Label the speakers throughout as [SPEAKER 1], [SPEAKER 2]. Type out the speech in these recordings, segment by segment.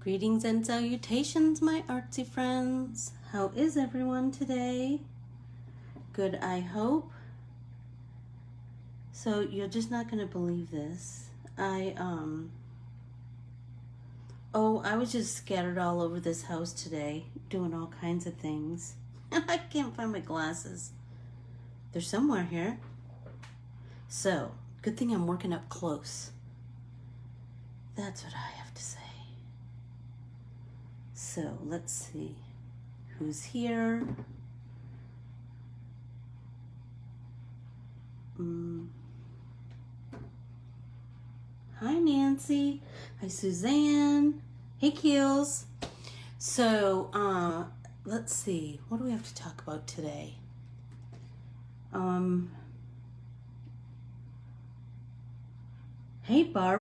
[SPEAKER 1] Greetings and salutations, my artsy friends. How is everyone today? Good, I hope. So you're just not going to believe this. I was just scattered all over this house today, doing all kinds of things. I can't find my glasses. They're somewhere here. So, good thing I'm working up close. That's what I have to say. So, let's see who's here. Hi, Nancy. Hi, Suzanne. Hey, Keels. So, let's see. What do we have to talk about today? Hey, Barb.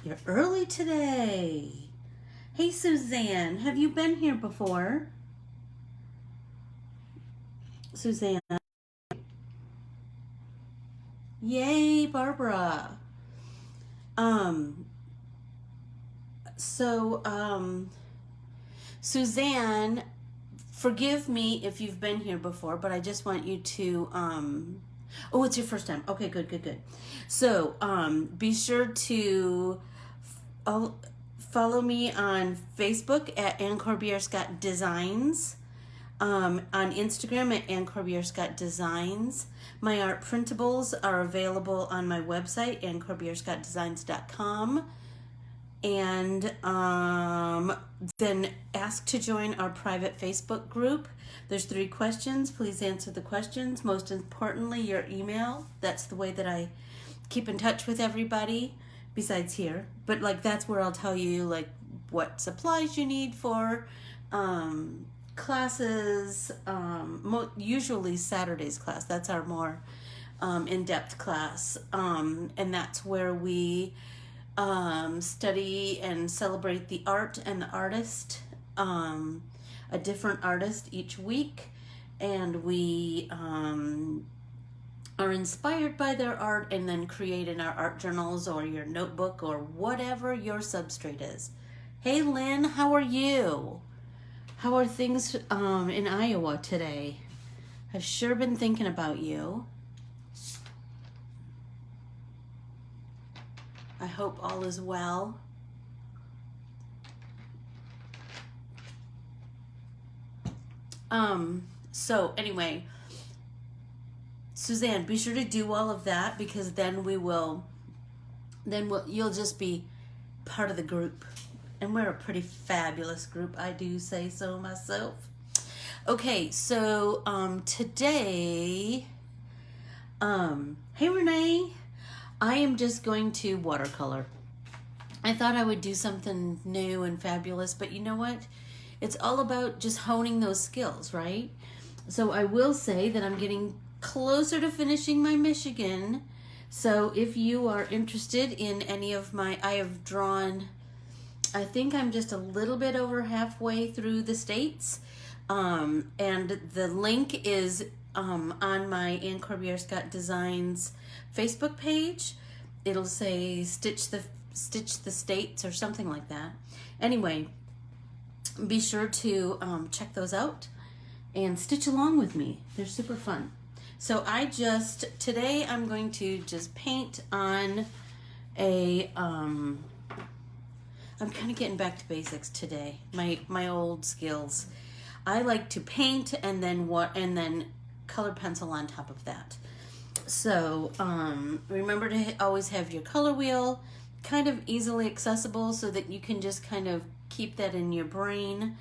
[SPEAKER 1] You're early today. Hey, Suzanne. Have you been here before? Suzanne. Yay, Barbara. Suzanne, forgive me if you've been here before, but I just want you to, oh, it's your first time. Okay, good. So, be sure to follow me on Facebook at Corbiere-Scott Designs, on Instagram at Corbiere-Scott Designs. My art printables are available on my website, Corbiere-ScottDesigns.com. And then ask to join our private Facebook group. There's 3 questions. Please answer the questions. Most importantly, your email. That's the way that I keep in touch with everybody, besides here. But that's where I'll tell you what supplies you need for classes. Usually Saturday's class. That's our more in-depth class. And that's where we study and celebrate the art and the artist, a different artist each week, and we are inspired by their art and then create in our art journals or your notebook or whatever your substrate is. Hey Lynn, how are you? How are things in Iowa today? I've sure been thinking about you. I hope all is well. So anyway, Suzanne, be sure to do all of that, because then you'll just be part of the group. And we're a pretty fabulous group, I do say so myself. Okay, so today, hey Renee, I am just going to watercolor. I thought I would do something new and fabulous, but you know what? It's all about just honing those skills, right? So I will say that I'm getting closer to finishing my Michigan. So if you are interested in any of I have drawn, I think I'm just a little bit over halfway through the states. And the link is on my Corbiere-Scott Designs Facebook page. It'll say stitch the states or something like that. Anyway, be sure to check those out and stitch along with me. They're super fun. So today I'm going to just paint on I'm kind of getting back to basics today. My old skills. I like to paint and then color pencil on top of that. So remember to always have your color wheel kind of easily accessible so that you can just kind of keep that in your brain.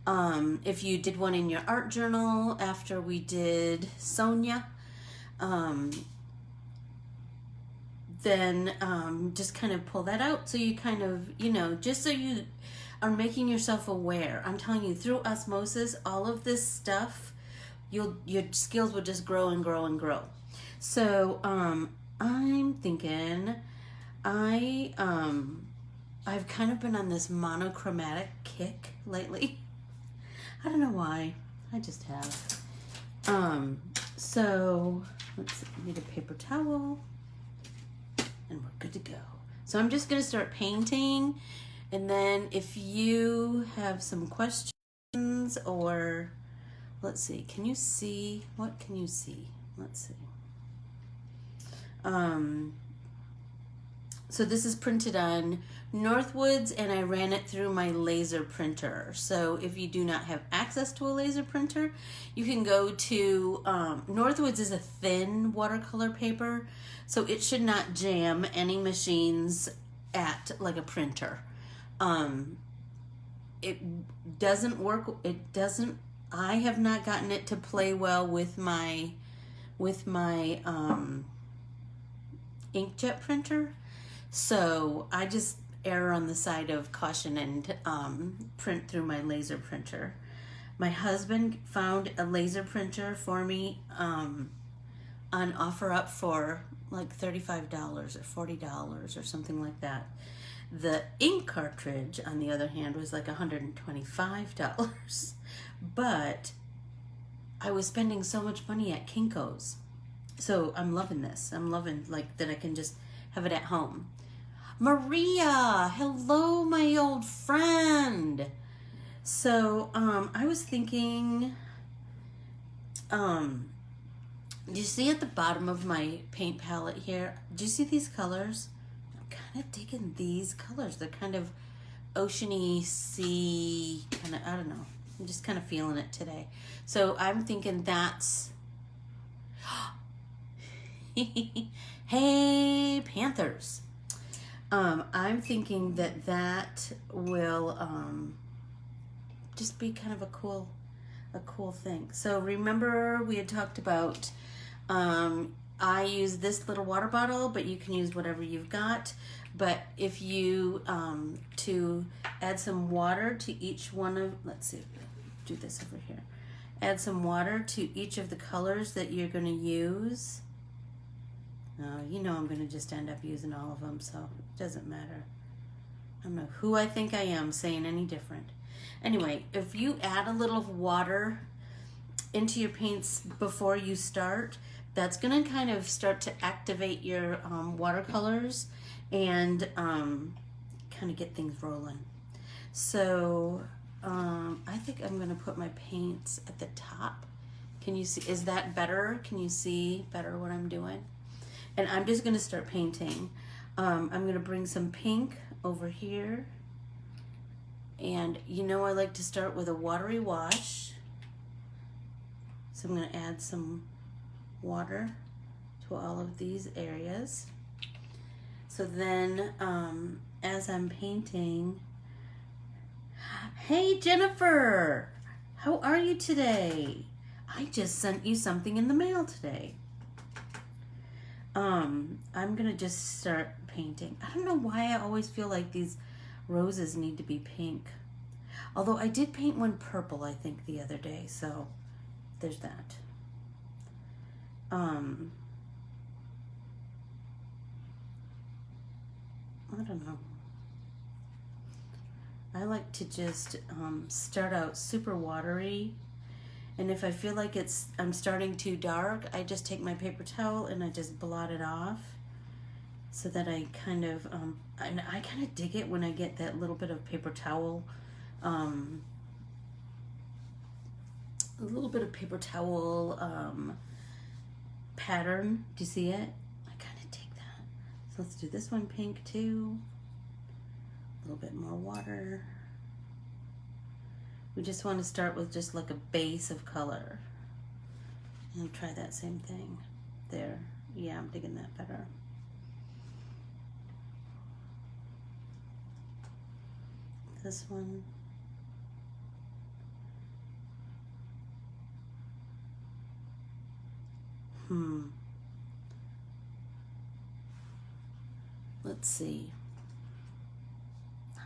[SPEAKER 1] If you did one in your art journal after we did Sonia, then just kind of pull that out so you kind of, just so you are making yourself aware. I'm telling you, through osmosis, all of this stuff, your skills will just grow and grow and grow. So I'm thinking I've kind of been on this monochromatic kick lately. I don't know why. I just have. So let's see, need a paper towel and we're good to go. So I'm just going to start painting And then if you have some questions, or let's see, can you see, what can you see? Let's see. So this is printed on Northwoods, and I ran it through my laser printer. So if you do not have access to a laser printer, you can go to, Northwoods is a thin watercolor paper, so it should not jam any machines at like a printer. It doesn't work, I have not gotten it to play well with my inkjet printer. So I just err on the side of caution and print through my laser printer. My husband found a laser printer for me on OfferUp for like $35 or $40 or something like that. The ink cartridge, on the other hand, was like $125. But I was spending so much money at Kinko's. So I'm loving this. I'm loving like that I can just have it at home. Maria, hello, my old friend. So I was thinking, do you see at the bottom of my paint palette here, do you see these colors? I'm kind of digging these colors. They're kind of oceany, sea, kind of, I don't know. I'm just kind of feeling it today. So I'm thinking that's, hey, Panthers. I'm thinking that will just be kind of a cool thing. So remember we had talked about, I use this little water bottle, but you can use whatever you've got. But if you, to add some water to each one of, let's see, do this over here. Add some water to each of the colors that you're going to use. You know I'm going to just end up using all of them, so it doesn't matter. I don't know who I think I am saying any different. Anyway, if you add a little water into your paints before you start, that's going to kind of start to activate your watercolors and kind of get things rolling. So I think I'm going to put my paints at the top. Can you see? Is that better? Can you see better what I'm doing? And I'm just going to start painting. I'm going to bring some pink over here. And you know I like to start with a watery wash. So I'm going to add some water to all of these areas. So then as I'm painting, hey Jennifer, how are you today? I just sent you something in the mail today. I'm gonna just start painting. I don't know why I always feel like these roses need to be pink. Although I did paint one purple, I think, the other day, so there's that. I don't know. I like to just start out super watery. And if I feel like I'm starting too dark, I just take my paper towel and I just blot it off so that I kind of, and I kind of dig it when I get that little bit of paper towel, pattern. Do you see it? I kind of dig that. So let's do this one pink too. A little bit more water. We just want to start with just like a base of color. And try that same thing. There. Yeah, I'm digging that better. This one. Let's see.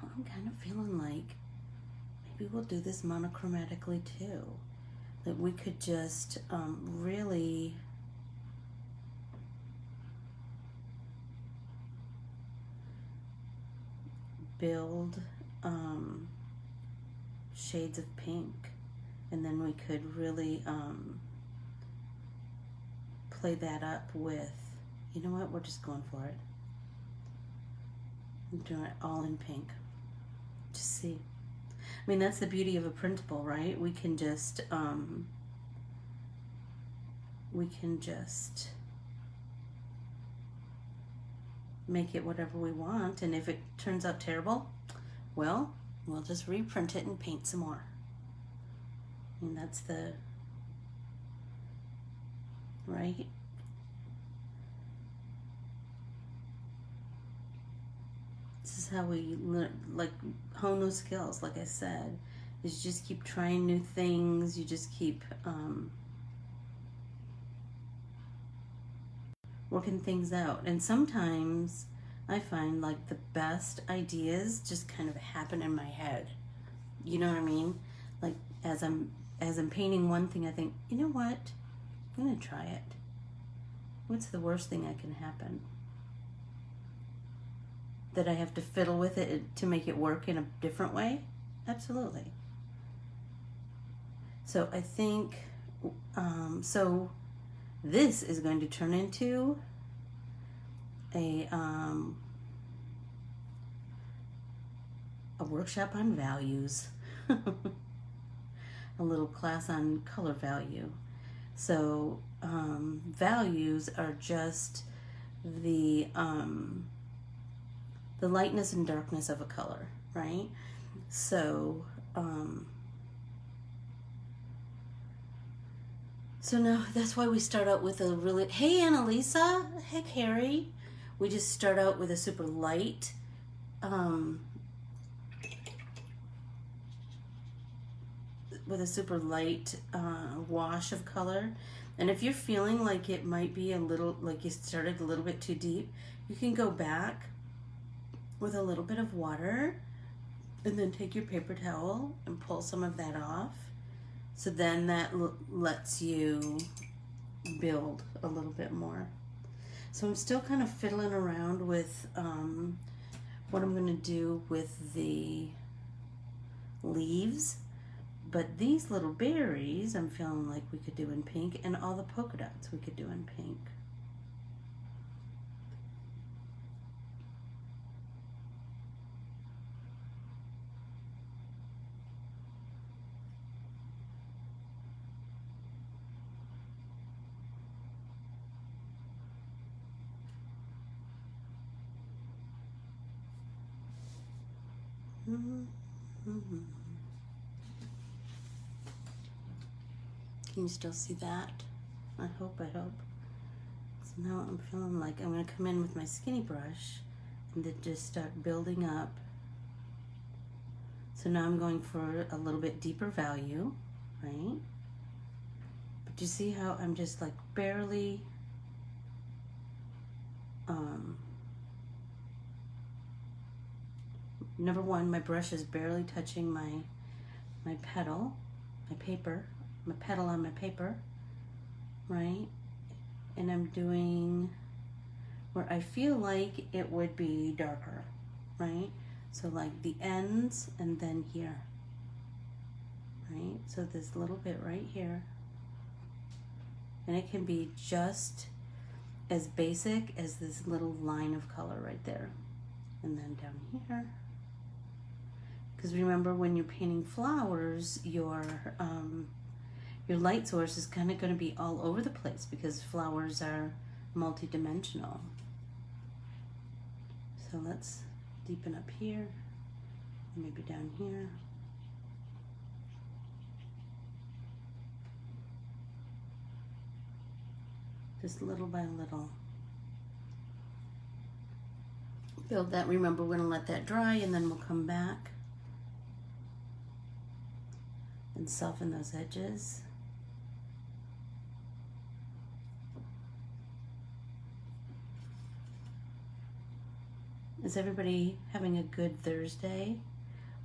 [SPEAKER 1] I'm kind of feeling like maybe we'll do this monochromatically too. That we could just really build shades of pink, and then we could really play that up with, you know what, we're just going for it. I'm doing it all in pink. Just see. I mean, that's the beauty of a printable, right? We can just make it whatever we want, and if it turns out terrible, well, we'll just reprint it and paint some more. And that's the, right? This is how we learn, like, hone those skills, like I said, is you just keep trying new things, you just keep working things out. And sometimes I find like the best ideas just kind of happen in my head. You know what I mean? Like as I'm painting one thing, I think, you know what? I'm gonna try it. What's the worst thing that can happen? That I have to fiddle with it to make it work in a different way? Absolutely. So I think, so this is going to turn into a workshop on values, a little class on color value. So values are just the lightness and darkness of a color, right? So so now that's why we start out with a really, hey Annalisa, hey Carrie. We just start out with a super light wash of color. And if you're feeling like it might be a little, like you started a little bit too deep, you can go back with a little bit of water and then take your paper towel and pull some of that off. So then that lets you build a little bit more. So I'm still kind of fiddling around with what I'm going to do with the leaves. But these little berries I'm feeling like we could do in pink, and all the polka dots we could do in pink. Mm-hmm. Can you still see that? I hope. So now I'm feeling like I'm going to come in with my skinny brush and then just start building up. So now I'm going for a little bit deeper value, right? But you see how I'm just like barely number one, my brush is barely touching my petal, my petal on my paper, right? And I'm doing where I feel like it would be darker, right? So like the ends and then here, right? So this little bit right here. And it can be just as basic as this little line of color right there. And then down here. Because remember, when you're painting flowers, your light source is kind of going to be all over the place because flowers are multi-dimensional. So let's deepen up here, maybe down here. Just little by little. Build that. Remember, we're going to let that dry and then we'll come back and soften those edges. Is everybody having a good Thursday?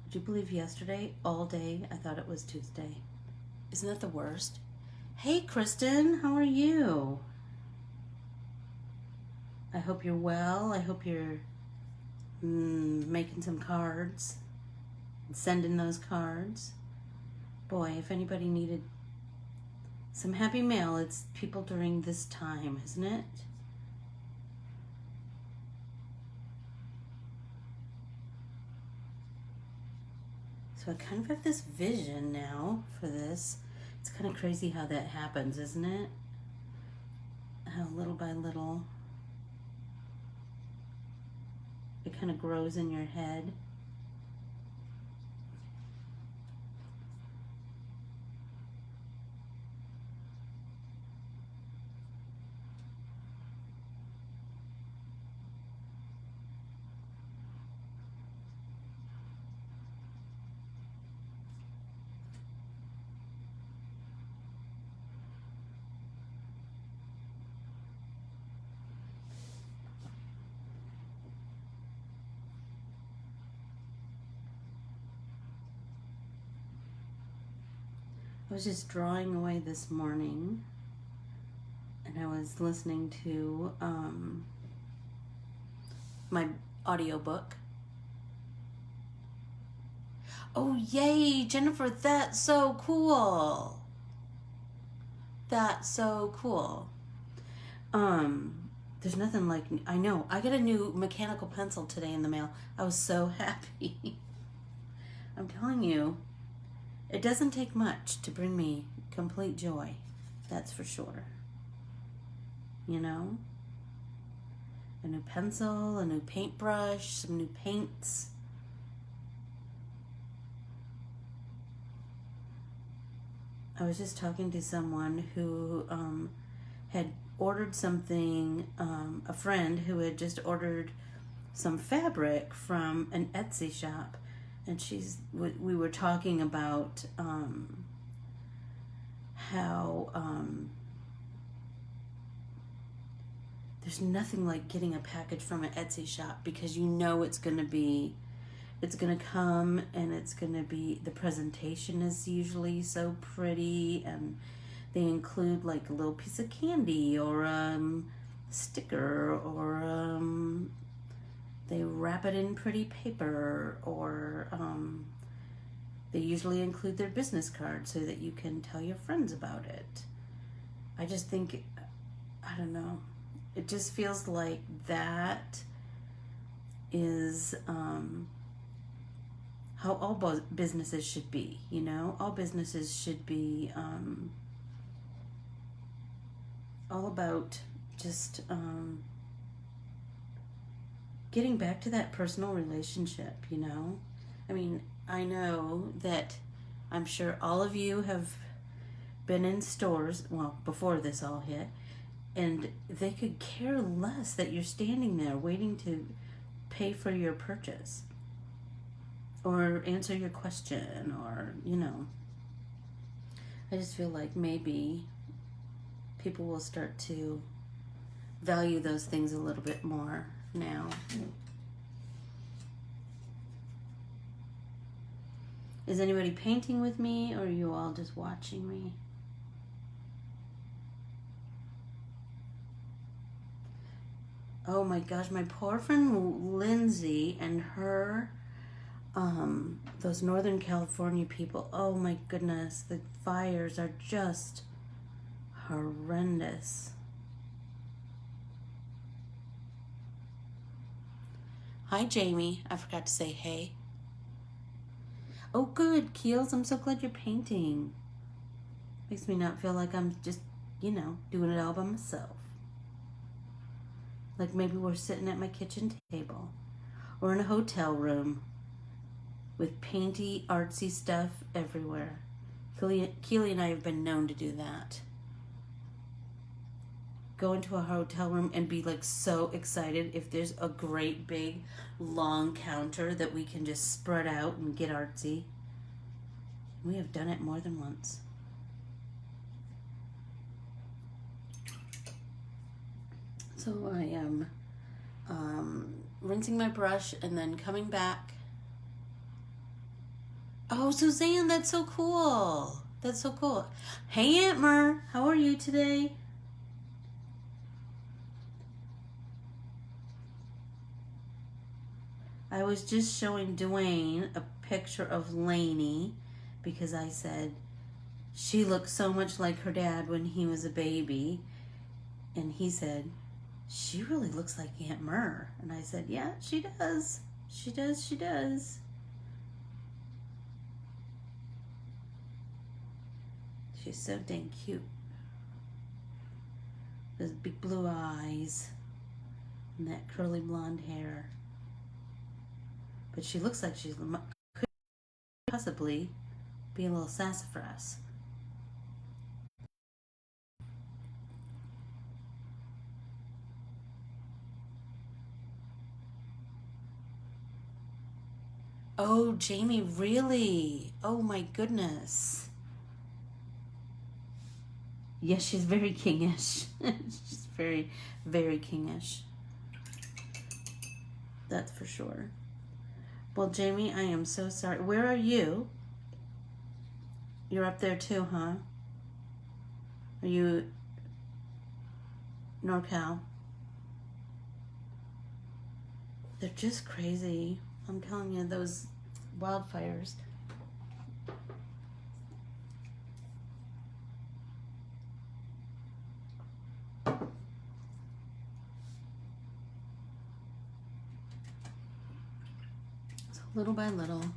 [SPEAKER 1] Would you believe yesterday, all day, I thought it was Tuesday. Isn't that the worst? Hey, Kristen, how are you? I hope you're well. I hope you're making some cards and sending those cards. Boy, if anybody needed some happy mail, it's people during this time, isn't it? So I kind of have this vision now for this. It's kind of crazy how that happens, isn't it? How little by little it kind of grows in your head. I was just drawing away this morning, and I was listening to my audiobook. Oh, yay, Jennifer, that's so cool. That's so cool. There's nothing like, I know, I got a new mechanical pencil today in the mail. I was so happy. I'm telling you, it doesn't take much to bring me complete joy. That's for sure. You know? A new pencil, a new paintbrush, some new paints. I was just talking to someone who had ordered something, a friend who had just ordered some fabric from an Etsy shop. And we were talking about how there's nothing like getting a package from an Etsy shop, because you know it's going to come and it's going to be, the presentation is usually so pretty, and they include like a little piece of candy or sticker, or they wrap it in pretty paper, or they usually include their business card so that you can tell your friends about it. I just think, I don't know, it just feels like that is how all businesses should be, you know? All businesses should be all about just getting back to that personal relationship, you know? I mean, I know that I'm sure all of you have been in stores, well, before this all hit, and they could care less that you're standing there waiting to pay for your purchase or answer your question, or, you know. I just feel like maybe people will start to value those things a little bit more now. Is anybody painting with me, or are you all just watching me? Oh my gosh, my poor friend Lindsay and her, those Northern California people, oh my goodness, the fires are just horrendous. Hi, Jamie. I forgot to say hey. Oh, good, Keels. I'm so glad you're painting. Makes me not feel like I'm just, you know, doing it all by myself. Like maybe we're sitting at my kitchen table or in a hotel room with painty, artsy stuff everywhere. Keely and I have been known to do that. Go into a hotel room and be like so excited if there's a great big long counter that we can just spread out and get artsy. We have done it more than once. So I am rinsing my brush and then coming back. Oh, Suzanne, that's so cool. That's so cool. Hey, Aunt Mer, how are you today? I was just showing Dwayne a picture of Lainey because I said she looks so much like her dad when he was a baby. And he said, she really looks like Aunt Mer. And I said, yeah, she does. She does. She does. She's so dang cute. Those big blue eyes and that curly blonde hair. But she looks like she could possibly be a little sassafras. Oh, Jamie, really? Oh my goodness. Yes, she's very kingish. She's very, very kingish. That's for sure. Well, Jamie, I am so sorry. Where are you? You're up there too, huh? Are you NorCal? They're just crazy. I'm telling you, those wildfires. So little by little, I'm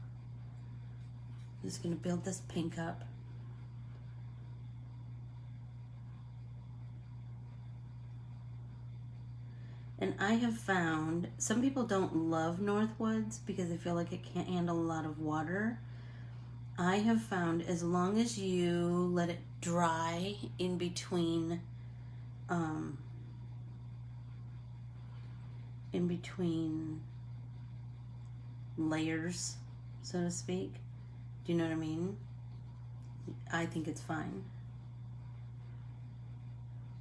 [SPEAKER 1] just going to build this pink up. And I have found some people don't love Northwoods because they feel like it can't handle a lot of water. I have found as long as you let it dry in between layers, so to speak. Do you know what I mean? I think it's fine.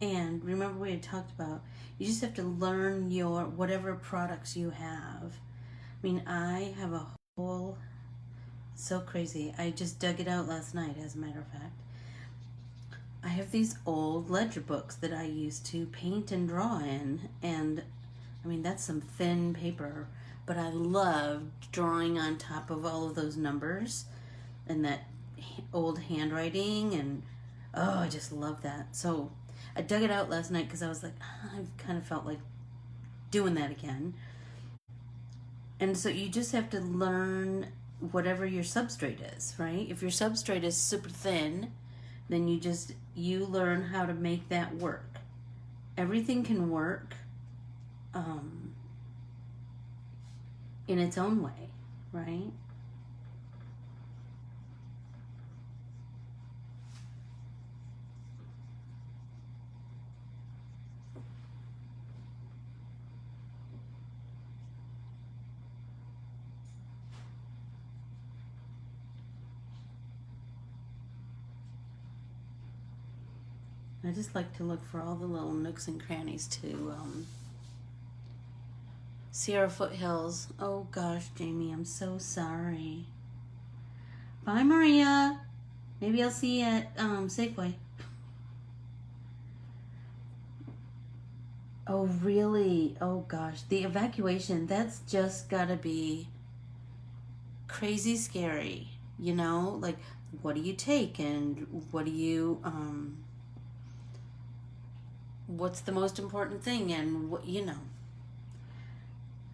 [SPEAKER 1] And remember we had talked about, you just have to learn your, whatever products you have. I mean, I have a whole, so crazy. I just dug it out last night, as a matter of fact. I have these old ledger books that I used to paint and draw in. And, I mean, that's some thin paper. But I loved drawing on top of all of those numbers and that old handwriting. And, oh, I just love that. So I dug it out last night because I was like, I kind of felt like doing that again. And so you just have to learn whatever your substrate is, right? If your substrate is super thin, then you learn how to make that work. Everything can work in its own way, right? I just like to look for all the little nooks and crannies too. Sierra Foothills. Oh gosh, Jamie, I'm so sorry. Bye, Maria. Maybe I'll see you at Safeway. Oh, really? Oh gosh, the evacuation, that's just gotta be crazy scary, you know? Like, what do you take and what do you, what's the most important thing and what, you know?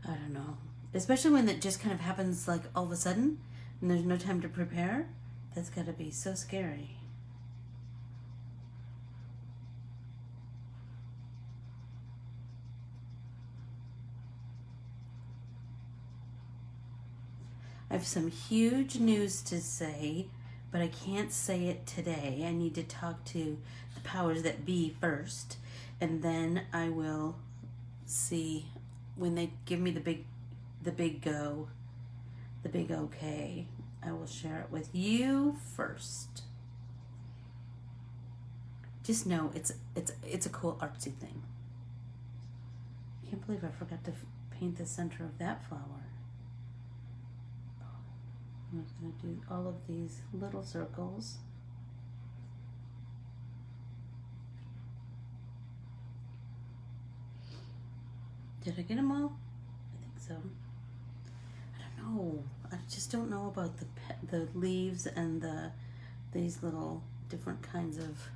[SPEAKER 1] I don't know. Especially when it just kind of happens like all of a sudden and there's no time to prepare. That's gotta be so scary. I have some huge news to say, but I can't say it today. I need to talk to the powers that be first, and then I will see when they give me the big go, the big okay. I will share it with you first. Just know it's a cool artsy thing. I can't believe I forgot to paint the center of that flower. I'm just going to do all of these little circles. Did I get them all? I think so. I don't know. I just don't know about the leaves and these little different kinds of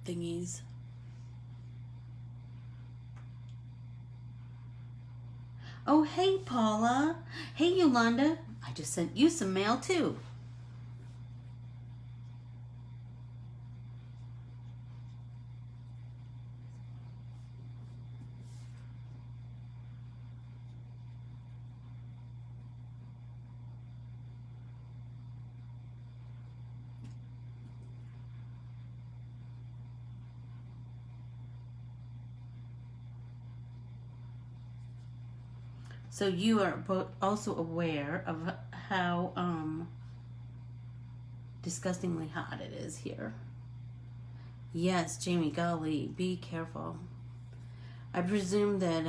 [SPEAKER 1] thingies. Oh, hey, Paula. Hey, Yolanda. I just sent you some mail, too. So you are also aware of how disgustingly hot it is here. Yes, Jamie, golly, be careful. I presume that,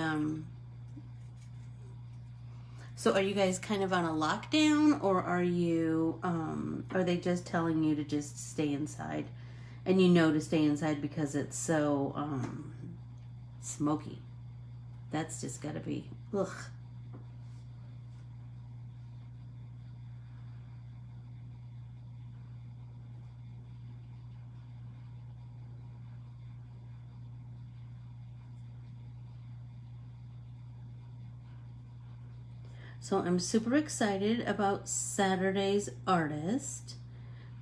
[SPEAKER 1] so are you guys kind of on a lockdown, or are they just telling you to just stay inside? And you know to stay inside because it's so, smoky. That's just gotta be, ugh. So I'm super excited about Saturday's artist.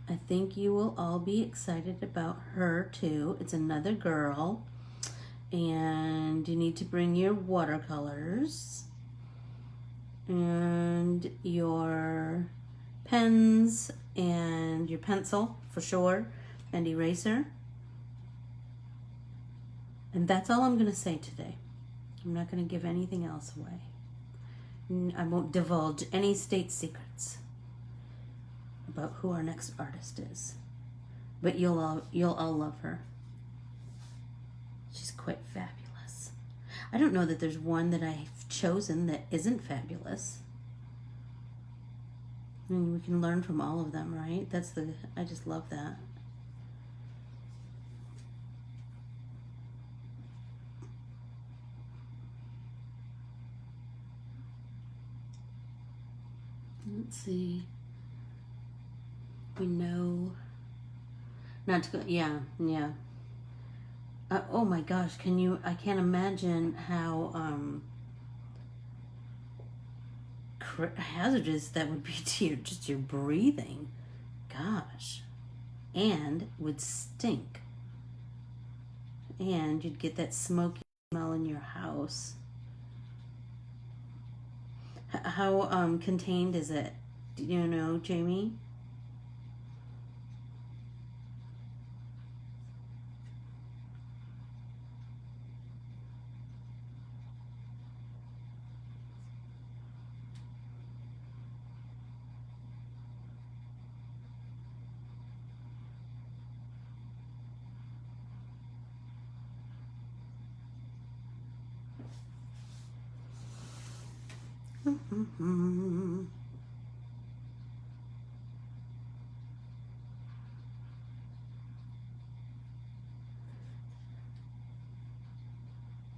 [SPEAKER 1] I think you will all be excited about her too. It's another girl. And you need to bring your watercolors and your pens and your pencil for sure, and eraser. And that's all I'm going to say today. I'm not going to give anything else away. I won't divulge any state secrets about who our next artist is. But you'll all love her. She's quite fabulous. I don't know that there's one that I've chosen that isn't fabulous. I mean, we can learn from all of them, right? I just love that. Let's see. We know not to go. Yeah. Oh my gosh, I can't imagine how hazardous that would be to your breathing. Gosh. And would stink. And you'd get that smoky smell in your house. How contained is it? Do you know, Jamie?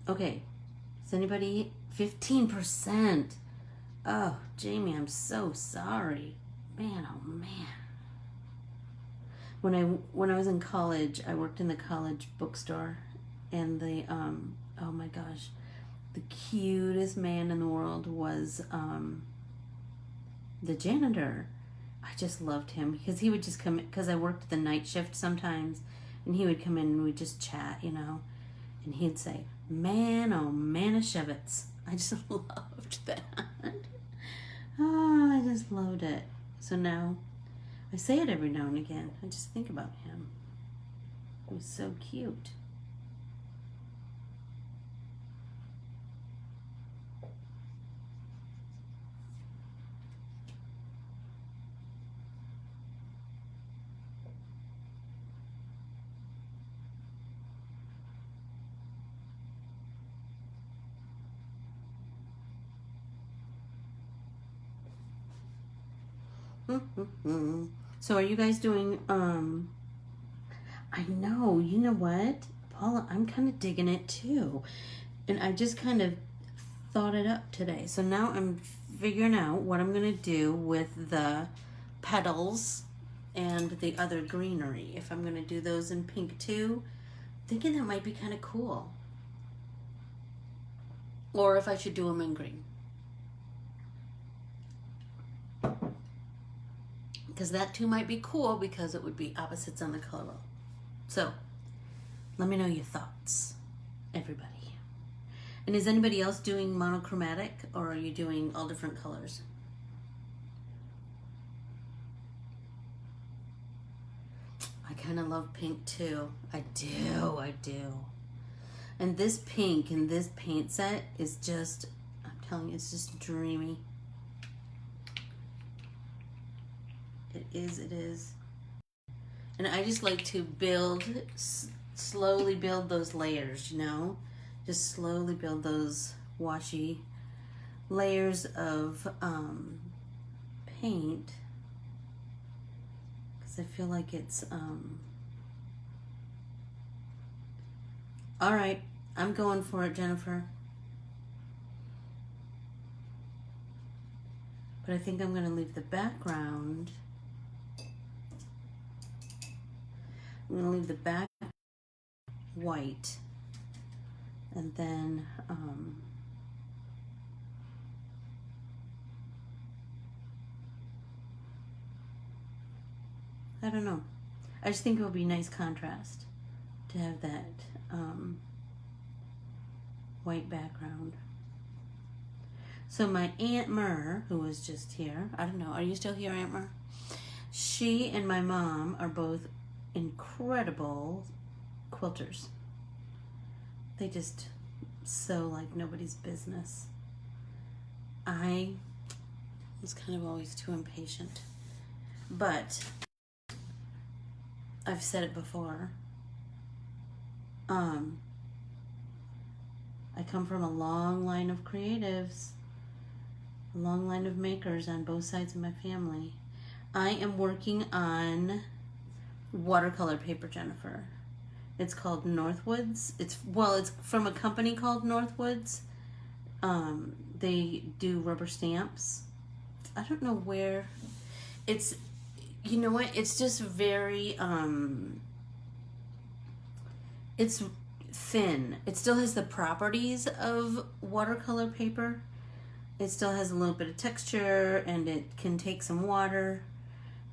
[SPEAKER 1] Okay, is anybody 15%? Oh, Jamie, I'm so sorry. Man, oh man. When I was in college, I worked in the college bookstore, and oh my gosh, the cutest man in the world was the janitor. I just loved him because he would just come, because I worked the night shift sometimes, and he would come in and we'd just chat, and he'd say, "Man, oh Manischewitz." I just loved that. Oh, I just loved it. So now I say it every now and again. I just think about him. He was so cute. So are you guys doing, I know, you know what, Paula, I'm kind of digging it too. And I just kind of thought it up today. So now I'm figuring out what I'm going to do with the petals and the other greenery. If I'm going to do those in pink too, thinking that might be kind of cool. Or if I should do them in green. Because that too might be cool, because it would be opposites on the color roll. So, let me know your thoughts, everybody. And is anybody else doing monochromatic, or are you doing all different colors? I kind of love pink too. I do. And this pink in this paint set is just, I'm telling you, it's just dreamy. It is. And I just like to slowly build those layers, you know? Just slowly build those washy layers of paint. Because I feel like it's, all right, I'm going for it, Jennifer. But I think I'm going to leave the background. I'm going to leave the back white. And then, I don't know. I just think it would be nice contrast to have that white background. So my Aunt Mer, who was just here, I don't know, are you still here, Aunt Mer? She and my mom are both incredible quilters. They just sew like nobody's business. I was kind of always too impatient. But I've said it before. I come from a long line of creatives, a long line of makers on both sides of my family. I am working on watercolor paper, Jennifer. It's called Northwoods. It's from a company called Northwoods. They do rubber stamps. I don't know where. It's, you know what? It's just very, it's thin. It still has the properties of watercolor paper. It still has a little bit of texture, and it can take some water.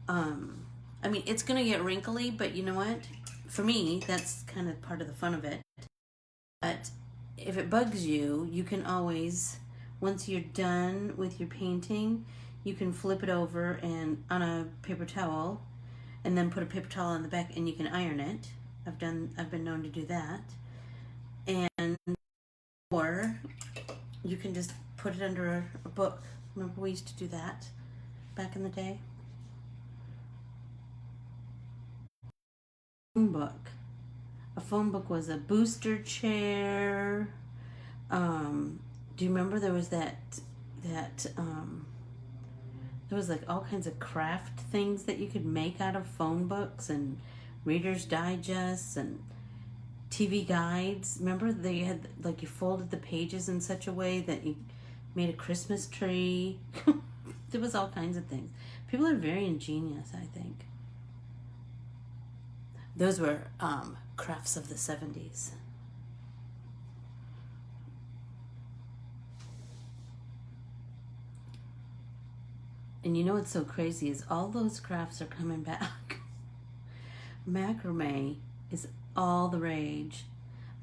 [SPEAKER 1] I mean, it's going to get wrinkly, but you know what? For me, that's kind of part of the fun of it. But if it bugs you, you can always, once you're done with your painting, you can flip it over and on a paper towel, and then put a paper towel on the back, and you can iron it. I've been known to do that. And or you can just put it under a book. Remember we used to do that back in the day? Phone book. A phone book was a booster chair. Do you remember there was that there was like all kinds of craft things that you could make out of phone books and Reader's Digests and TV guides. Remember they had, like, you folded the pages in such a way that you made a Christmas tree. There was all kinds of things. People are very ingenious, I think. Those were crafts of the 70s. And you know what's so crazy is all those crafts are coming back. Macrame is all the rage.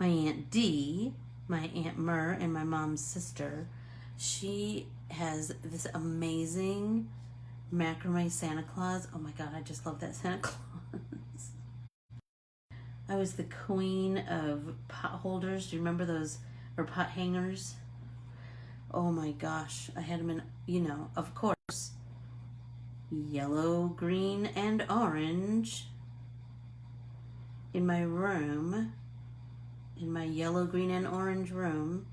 [SPEAKER 1] My Aunt Dee, my Aunt Mer, and my mom's sister, she has this amazing macrame Santa Claus. Oh my God, I just love that Santa Claus. I was the queen of pot holders. Do you remember those? Or pot hangers? Oh my gosh. I had them in, you know, of course, yellow, green, and orange in my room. In my yellow, green, and orange room.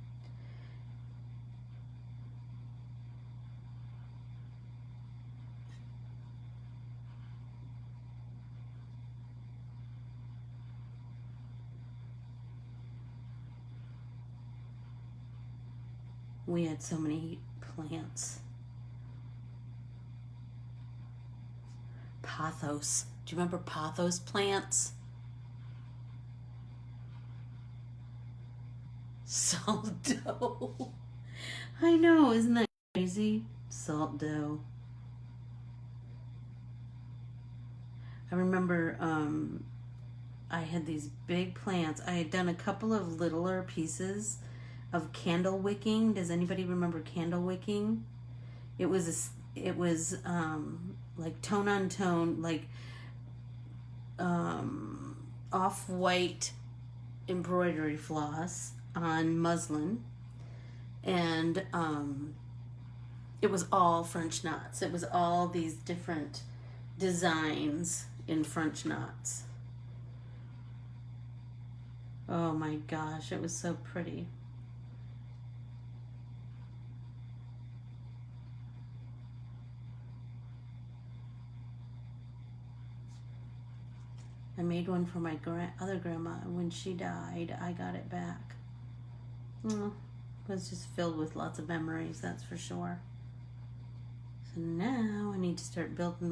[SPEAKER 1] We had so many plants. Pothos. Do you remember pothos plants? Salt dough. I know, isn't that crazy? Salt dough. I remember I had these big plants. I had done a couple of littler pieces of candle wicking. Does anybody remember candle wicking? It was like tone on tone, like off-white embroidery floss on muslin, and it was all French knots. It was all these different designs in French knots. Oh my gosh, it was so pretty. I made one for my other grandma, and when she died, I got it back. It was just filled with lots of memories, that's for sure. So now I need to start building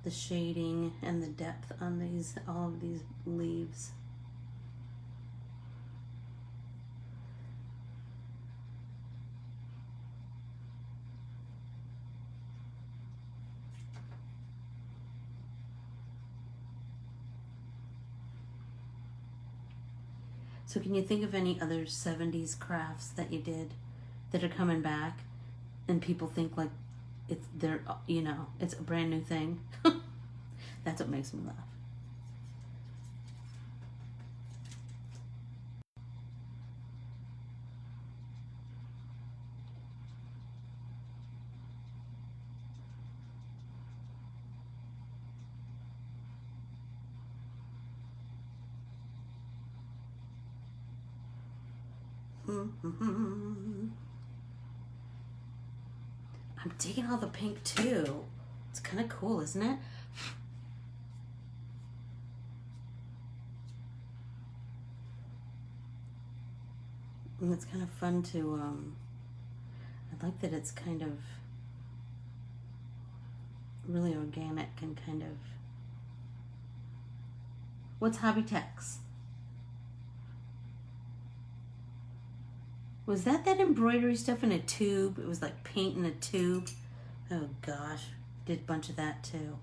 [SPEAKER 1] the shading and the depth on all of these leaves. So can you think of any other 70s crafts that you did that are coming back and people think like it's a brand new thing? That's what makes me laugh. I'm digging all the pink too. It's kind of cool, isn't it? And it's kind of fun to, I like that it's kind of really organic and kind of, what's Hobby Tex? Was that embroidery stuff in a tube? It was like paint in a tube. Oh gosh, did a bunch of that too.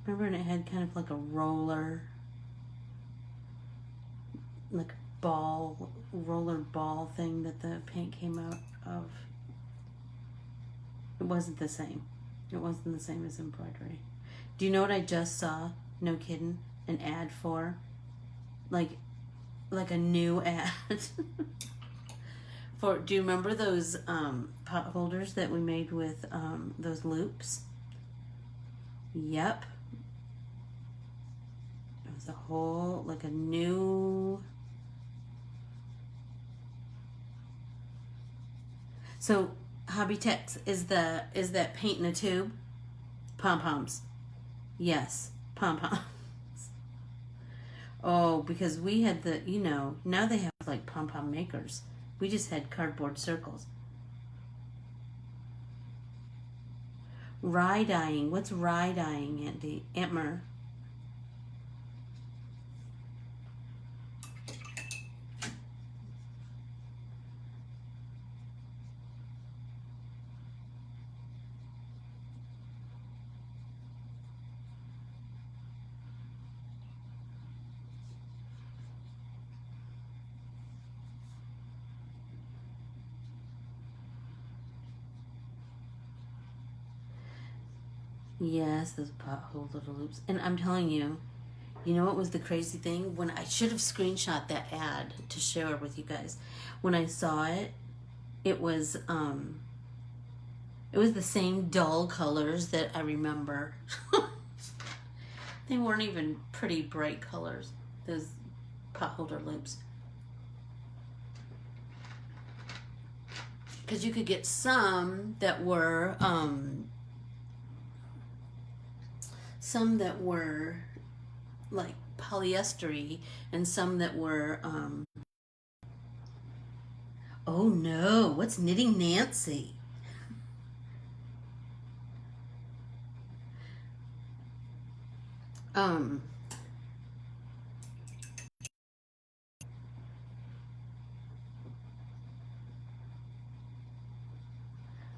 [SPEAKER 1] Remember, and it had kind of like a roller, like roller ball thing that the paint came out of. It wasn't the same. It wasn't the same as embroidery. Do you know what I just saw? No kidding, an ad for, like a new ad. Do you remember those pot holders that we made with those loops? Yep. It was a whole, like a new. So Hobby Tex, is that paint in a tube? Pom-poms. Yes, pom-poms. Oh, because we had now they have like pom-pom makers. We just had cardboard circles. Rye dyeing. What's rye dyeing, Aunt Mer? Yes, those pothole little loops. And I'm telling you, you know what was the crazy thing? When I should have screenshot that ad to share with you guys. When I saw it, it was the same dull colors that I remember. They weren't even pretty bright colors, those pot holder loops. Because you could get some that were like polyester-y, and some that were oh no, what's Knitting Nancy?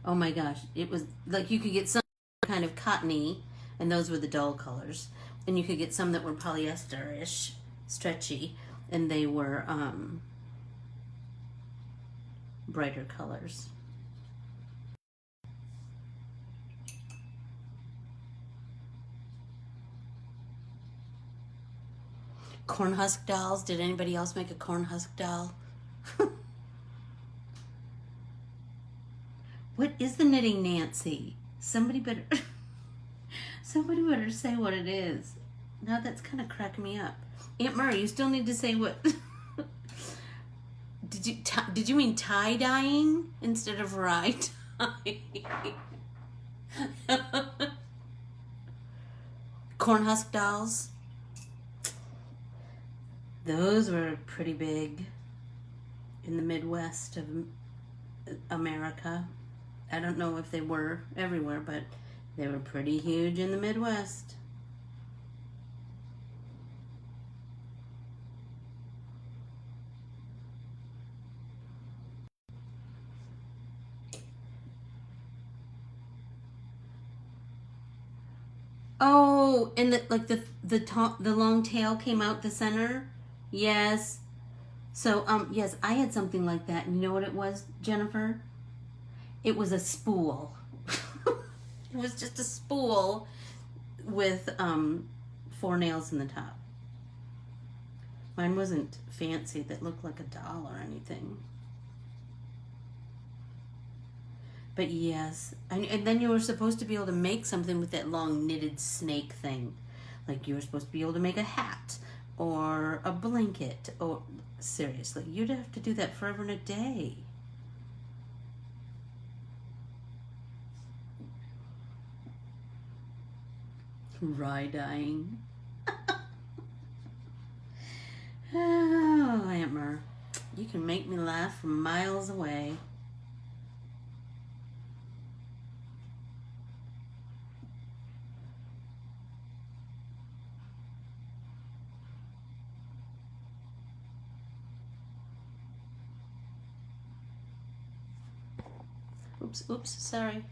[SPEAKER 1] Oh my gosh, it was like you could get some kind of cottony, and those were the dull colors. And you could get some that were polyester-ish, stretchy, and they were brighter colors. corn husk dolls. Did anybody else make a corn husk doll? What is the knitting Nancy? Somebody better say what it is. Now that's kind of cracking me up. Aunt Murray, you still need to say what. Did you mean tie dyeing instead of right? Corn husk dolls. Those were pretty big in the Midwest of America. I don't know if they were everywhere, but they were pretty huge in the Midwest. Oh, and the long tail came out the center. Yes. So yes, I had something like that, and you know what it was, Jennifer? It was a spool. It was just a spool with 4 nails in the top. Mine wasn't fancy, that looked like a doll or anything. But yes, and then you were supposed to be able to make something with that long knitted snake thing. Like you were supposed to be able to make a hat or a blanket. Or seriously, you'd have to do that forever and a day. Rye-dyeing. Oh, Aunt Mer, you can make me laugh from miles away. Oops, sorry.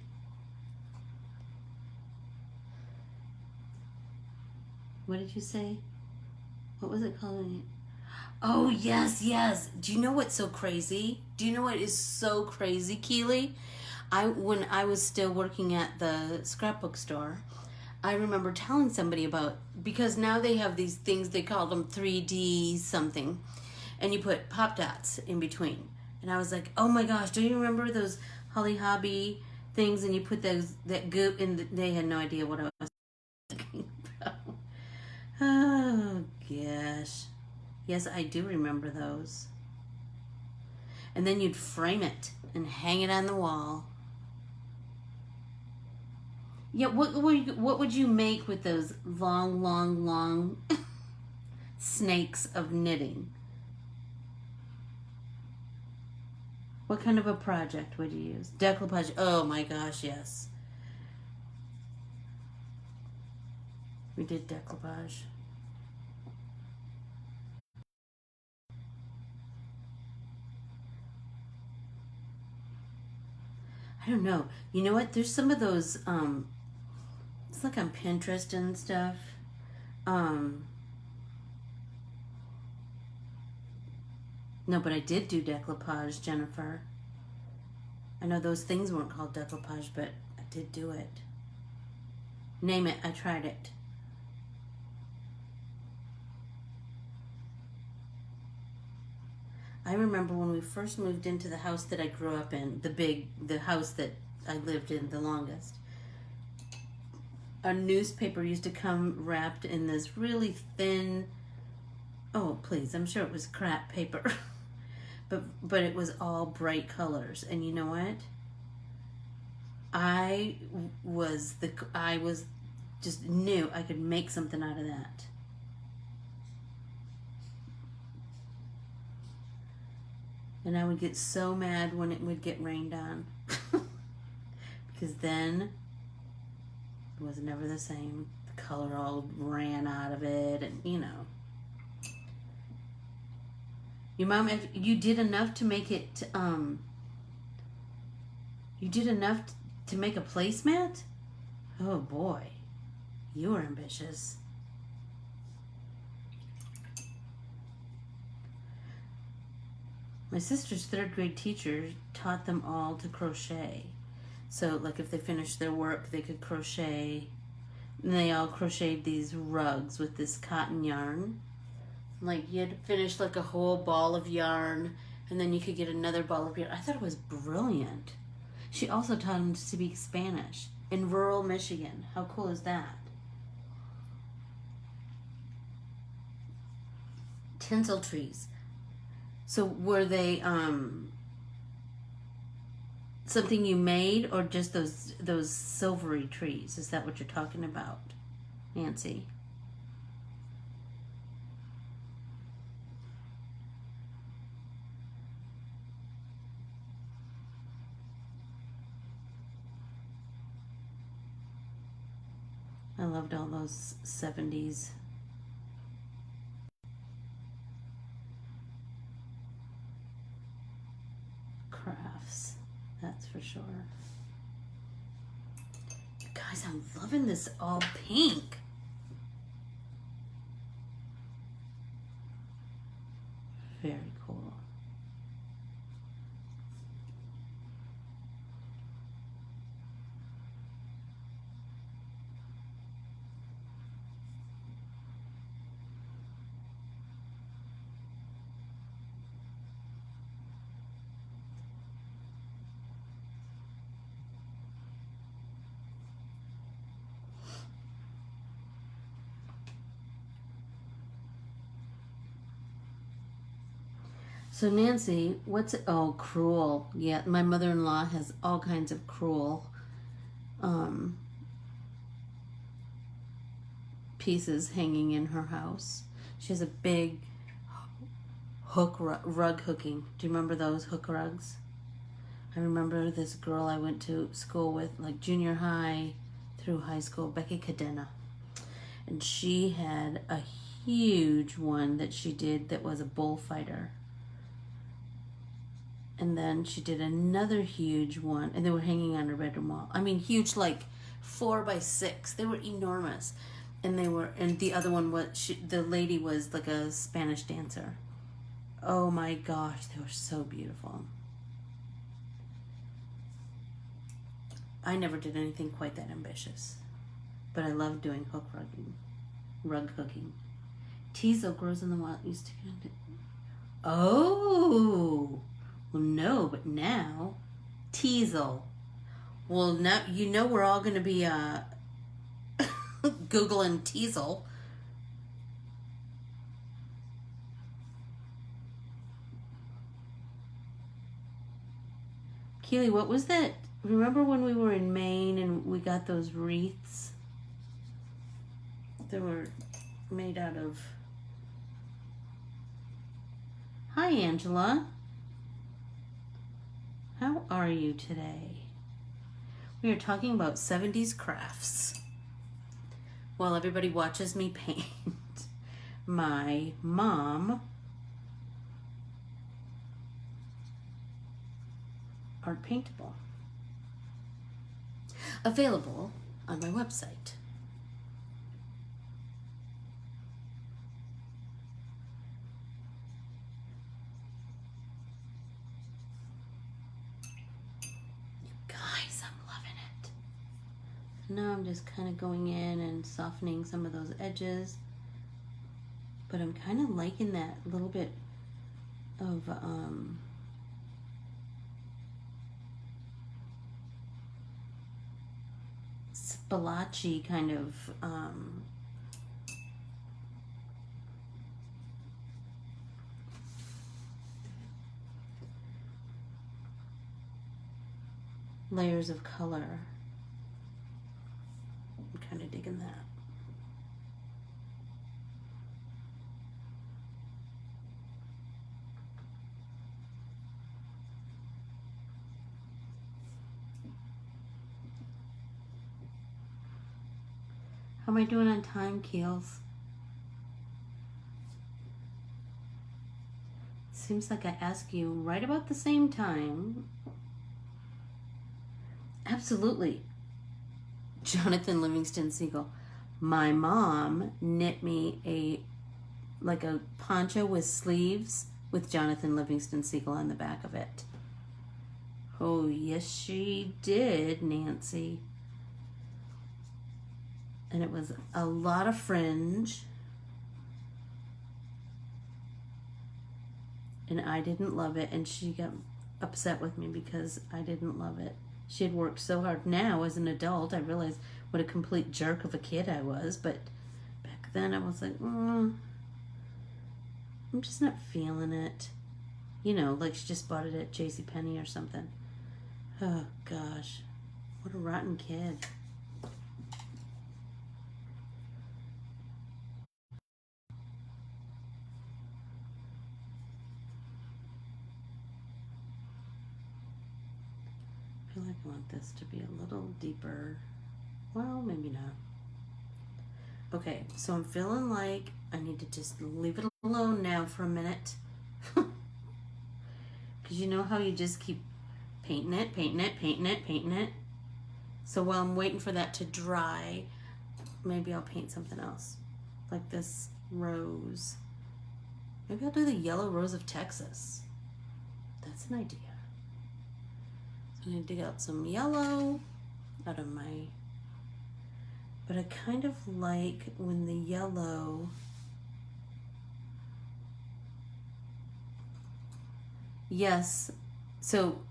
[SPEAKER 1] What did you say? What was it called? Oh, yes. Do you know what's so crazy? Do you know what is so crazy, Keely? When I was still working at the scrapbook store, I remember telling somebody about, because now they have these things, they call them 3D something, and you put pop dots in between. And I was like, oh my gosh, do you remember those Holly Hobby things, and you put that goop in, they had no idea what I was talking about. Oh gosh. Yes, I do remember those. And then you'd frame it and hang it on the wall. Yeah, what would you make with those long snakes of knitting? What kind of a project would you use? Decoupage. Oh my gosh, yes. We did decoupage. I don't know. You know what? There's some of those, it's like on Pinterest and stuff. No, but I did do decoupage, Jennifer. I know those things weren't called decoupage, but I did do it. Name it, I tried it. I remember when we first moved into the house that I grew up in, the house that I lived in the longest. A newspaper used to come wrapped in this really thin, oh please, I'm sure it was crap paper. But it was all bright colors. And you know what? I just knew I could make something out of that. And I would get so mad when it would get rained on. Because then it was never the same. The color all ran out of it, and you know. Your mom, you did enough to make it, you did enough to make a placemat? Oh boy, you were ambitious. My sister's 3rd grade teacher taught them all to crochet. So like if they finished their work, they could crochet. And they all crocheted these rugs with this cotton yarn. Like you'd finish like a whole ball of yarn, and then you could get another ball of yarn. I thought it was brilliant. She also taught him to speak Spanish in rural Michigan. How cool is that? Tinsel trees. So were they something you made, or just those silvery trees? Is that what you're talking about, Nancy? I loved all those 70s crafts, that's for sure. Guys, I'm loving this all pink. Very cool. So Nancy, what's it? Oh, crewel. Yeah, my mother-in-law has all kinds of crewel pieces hanging in her house. She has a big rug hooking. Do you remember those hook rugs? I remember this girl I went to school with, like junior high through high school, Becky Cadena. And she had a huge one that she did that was a bullfighter. And then she did another huge one, and they were hanging on her bedroom wall. I mean, huge, like 4 by 6. They were enormous. And the other one was, the lady was like a Spanish dancer. Oh my gosh, they were so beautiful. I never did anything quite that ambitious, but I love doing rug hooking. Teasel grows in the wild. Used to. Oh. Well, no, but now, teasel. Well, now, you know we're all going to be Googling teasel. Keely, what was that? Remember when we were in Maine and we got those wreaths? They were made out of... Hi, Angela. How are you today? We are talking about 70s crafts while everybody watches me paint my mom art paintable. Available on my website. Now I'm just kind of going in and softening some of those edges, but I'm kind of liking that little bit of splotchy kind of layers of color. Kind of digging that. How am I doing on time, Keels? Seems like I ask you right about the same time. Absolutely. Jonathan Livingston Seagull. My mom knit me a poncho with sleeves with Jonathan Livingston Seagull on the back of it. Oh, yes, she did, Nancy. And it was a lot of fringe. and I didn't love it, and she got upset with me because I didn't love it. She had worked so hard. Now, as an adult, I realize what a complete jerk of a kid I was, but back then I was like, I'm just not feeling it. You know, like she just bought it at JCPenney or something. Oh, gosh. What a rotten kid. I feel like I want this to be a little deeper. Well, maybe not. Okay, so I'm feeling like I need to just leave it alone now for a minute. Because you know how you just keep painting it, painting it, painting it, painting it. So while I'm waiting for that to dry, maybe I'll paint something else. Like this rose. Maybe I'll do the yellow rose of Texas. That's an idea. So I'm going to dig out some yellow out of my... But I kind of like when the yellow... Yes, so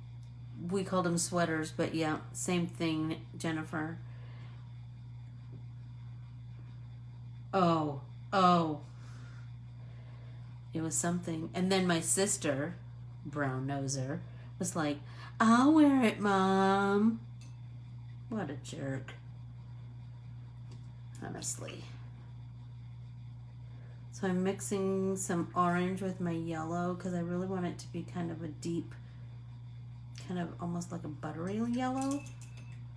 [SPEAKER 1] we called them sweaters, but yeah, same thing, Jennifer. Oh. It was something. And then my sister, brown noser, was like, I'll wear it, Mom. What a jerk. Honestly. So I'm mixing some orange with my yellow because I really want it to be kind of a deep, kind of almost like a buttery yellow.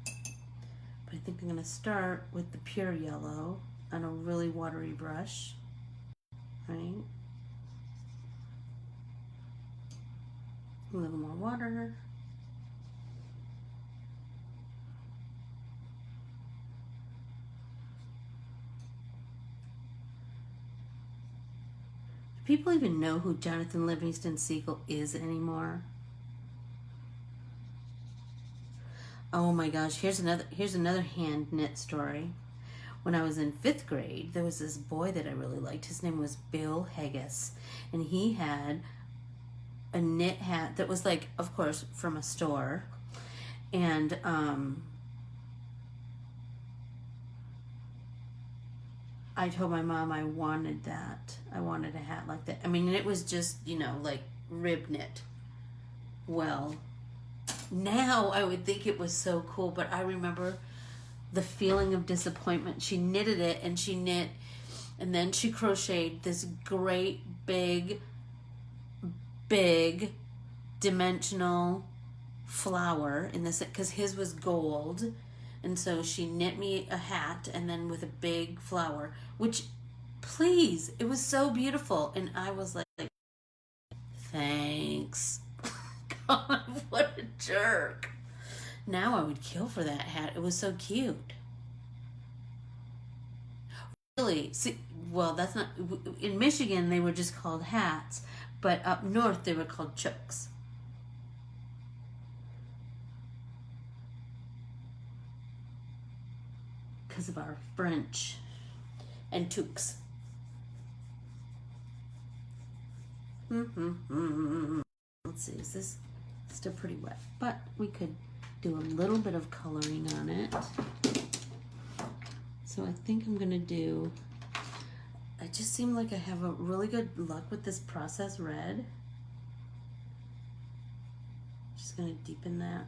[SPEAKER 1] But I think I'm going to start with the pure yellow on a really watery brush. Right? A little more water. Do people even know who Jonathan Livingston Seagull is anymore? Oh my gosh, here's another hand knit story. When I was in 5th grade, there was this boy that I really liked. His name was Bill Haggis, and he had a knit hat that was like, of course, from a store. And I told my mom I wanted that. I wanted a hat like that. I mean, it was just, you know, like rib knit. Well, now I would think it was so cool, but I remember the feeling of disappointment. She knitted it, and she knit, and then she crocheted this great big dimensional flower in this, because his was gold, and so she knit me a hat and then with a big flower, which, please, it was so beautiful. And I was like, thanks. God, what a jerk. Now I would kill for that hat. It was so cute. Really, see, well, that's not, in Michigan they were just called hats, but up north they were called chooks. Because of our French and toques. Let's see, is this still pretty wet? But we could do a little bit of coloring on it. So I think I'm gonna do, I just seem like I have a really good luck with this process red. Just gonna deepen that.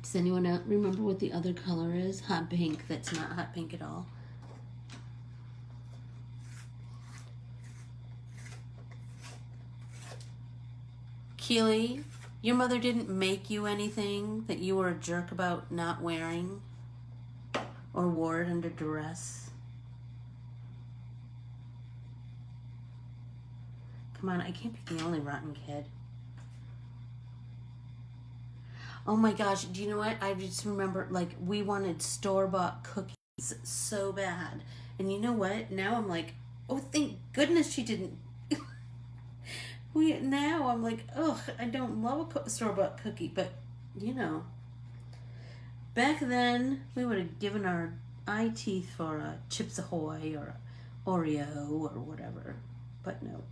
[SPEAKER 1] Does anyone else remember what the other color is? Hot pink. That's not hot pink at all. Keely, your mother didn't make you anything that you were a jerk about not wearing or wore it under duress? Come on, I can't be the only rotten kid. Oh my gosh, do you know what? I just remember, like, we wanted store-bought cookies so bad. And you know what? Now I'm like, oh, thank goodness she didn't. Now I'm like, ugh, I don't love a store-bought cookie. But, you know, back then, we would have given our eye teeth for a Chips Ahoy or Oreo or whatever, but no.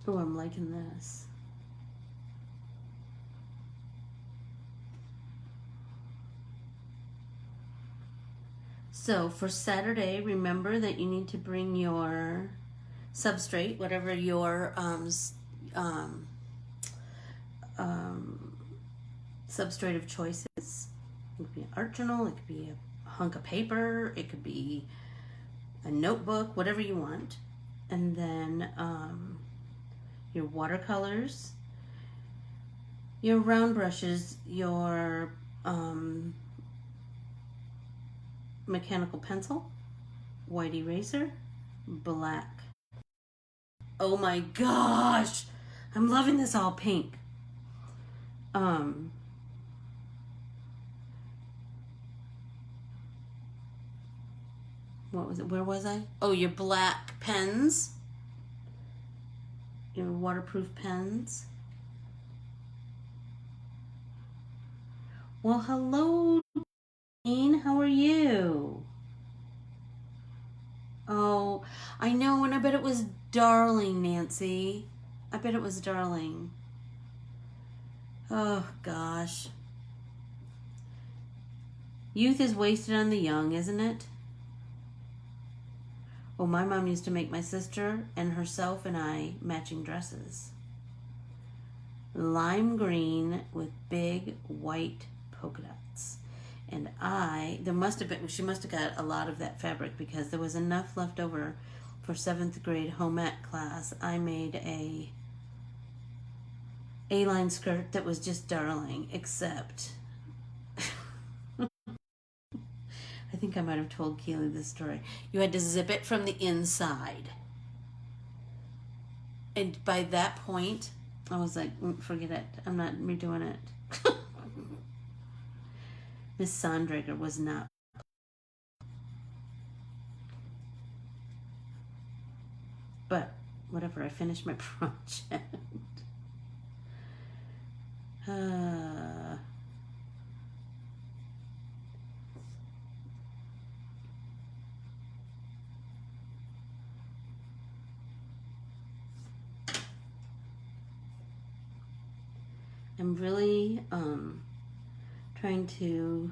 [SPEAKER 1] Oh, I'm liking this. So for Saturday, remember that you need to bring your substrate, whatever your substrate of choice is. It could be an art journal, it could be a hunk of paper, it could be a notebook, whatever you want. And then your watercolors, your round brushes, your mechanical pencil, white eraser, black. Oh my gosh, I'm loving this all pink. What was it? Where was I? Oh, your black pens, your waterproof pens. Well, hello, Jane. How are you? Oh, I know, and I bet it was darling, Nancy. I bet it was darling. Oh, gosh. Youth is wasted on the young, isn't it? Oh, my mom used to make my sister and herself and I matching dresses. Lime green with big white polka dots. And she must have got a lot of that fabric because there was enough left over for 7th grade home ec class. I made a A-line skirt that was just darling, except I think I might have told Keely this story. You had to zip it from the inside. And by that point, I was like, forget it. I'm not redoing it. Miss Sondrager was not. But whatever, I finished my project. I'm really trying to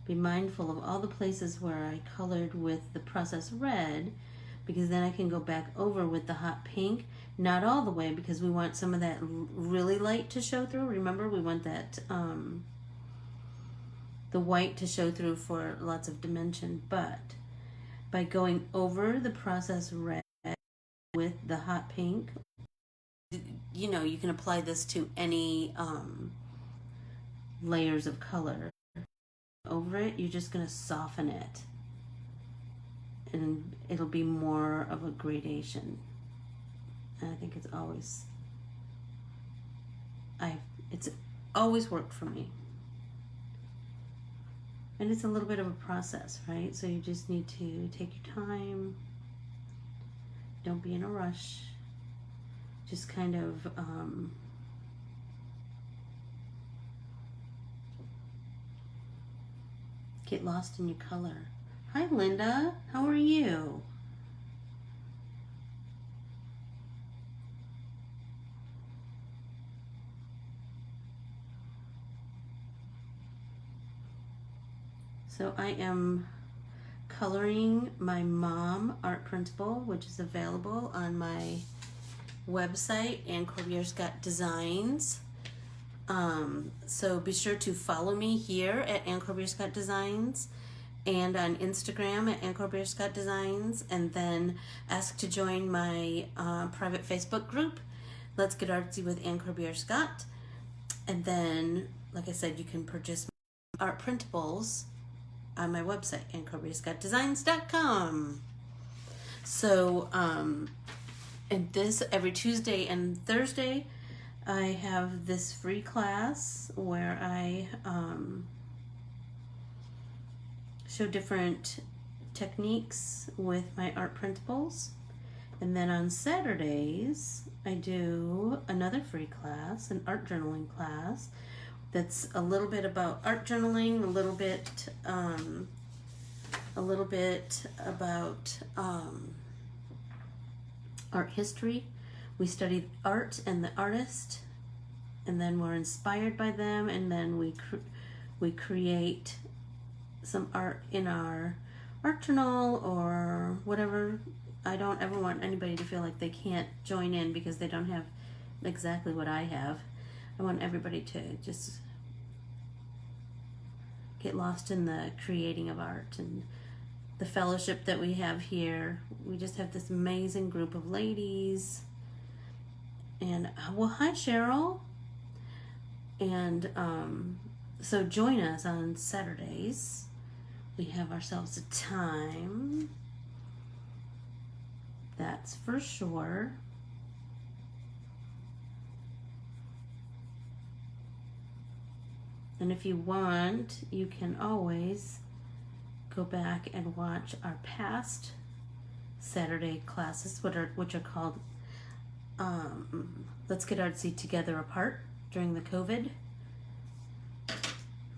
[SPEAKER 1] be mindful of all the places where I colored with the process red, because then I can go back over with the hot pink. Not all the way, because we want some of that really light to show through. Remember, we want that the white to show through for lots of dimension. But by going over the process red with the hot pink, you know, you can apply this to any layers of color. Over it, you're just going to soften it, and it'll be more of a gradation. And I think it's always worked for me. And it's a little bit of a process, right? So you just need to take your time. Don't be in a rush. Just kind of get lost in your color. Hi, Linda. How are you? So I am coloring my mom art printable, which is available on my website and Corbiere-Scott Designs. So be sure to follow me here at Corbiere-Scott Designs and on Instagram at Corbiere-Scott Designs, and then ask to join my private Facebook group, Let's Get Artsy with Corbiere-Scott. And then, like I said, you can purchase art printables on my website, Corbiere-ScottDesigns.com. So, and this every Tuesday and Thursday, I have this free class where I show different techniques with my art printables. And then on Saturdays, I do another free class, an art journaling class, that's a little bit about art journaling, a little bit about art history. We study art and the artist, and then we're inspired by them, and then we create some art in our art journal or whatever. I don't ever want anybody to feel like they can't join in because they don't have exactly what I have. I want everybody to just get lost in the creating of art and the fellowship that we have here. We just have this amazing group of ladies. And well, hi Cheryl. And so join us on Saturdays. We have ourselves a time. That's for sure. And if you want, you can always go back and watch our past Saturday classes, which are called Let's Get Artsy Together Apart during the COVID,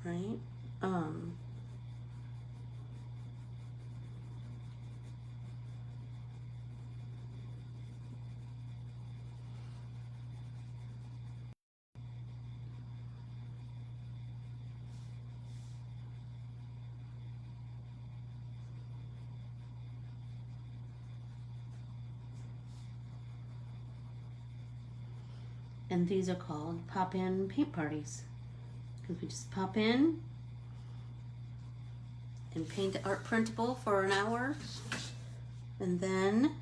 [SPEAKER 1] right? And these are called pop-in paint parties, because we just pop in and paint the art printable for an hour, and then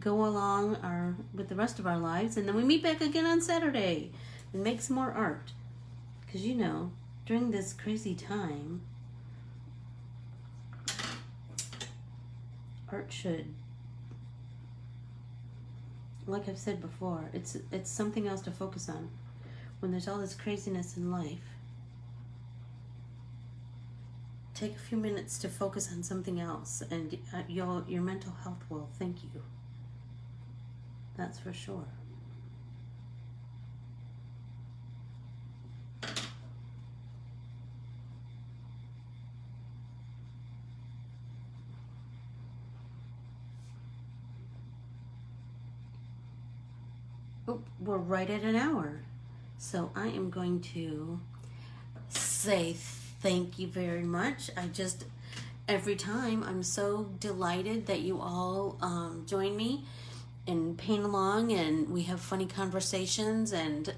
[SPEAKER 1] go along with the rest of our lives, and then we meet back again on Saturday and make some more art. Because you know, during this crazy time, art should, like I've said before, it's something else to focus on when there's all this craziness in life. Take a few minutes to focus on something else, and your mental health will thank you. That's for sure. Oh, we're right at an hour. So I am going to say thank you very much. Every time I'm so delighted that you all join me and paint along, and we have funny conversations, and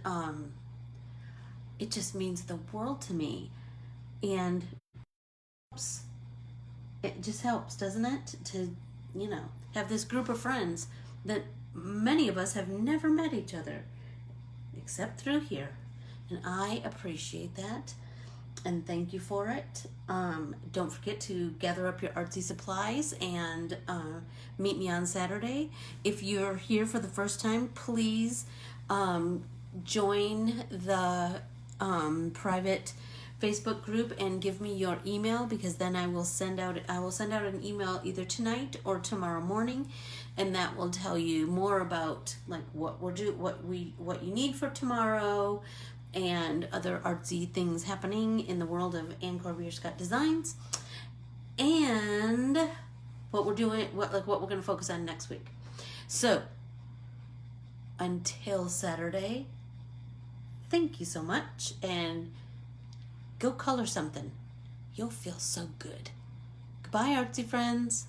[SPEAKER 1] it just means the world to me. And it just helps, doesn't it, to, you know, have this group of friends that many of us have never met each other except through here, and I appreciate that, and thank you for it. Don't forget to gather up your artsy supplies and meet me on Saturday. If you're here for the first time, please join the private Facebook group and give me your email, because then I will send out an email either tonight or tomorrow morning, and that will tell you more about like what you need for tomorrow, and other artsy things happening in the world of Corbiere-Scott designs, and what we're doing, what we're going to focus on next week. So until Saturday, thank you so much, and go color something. You'll feel so good. Goodbye, artsy friends.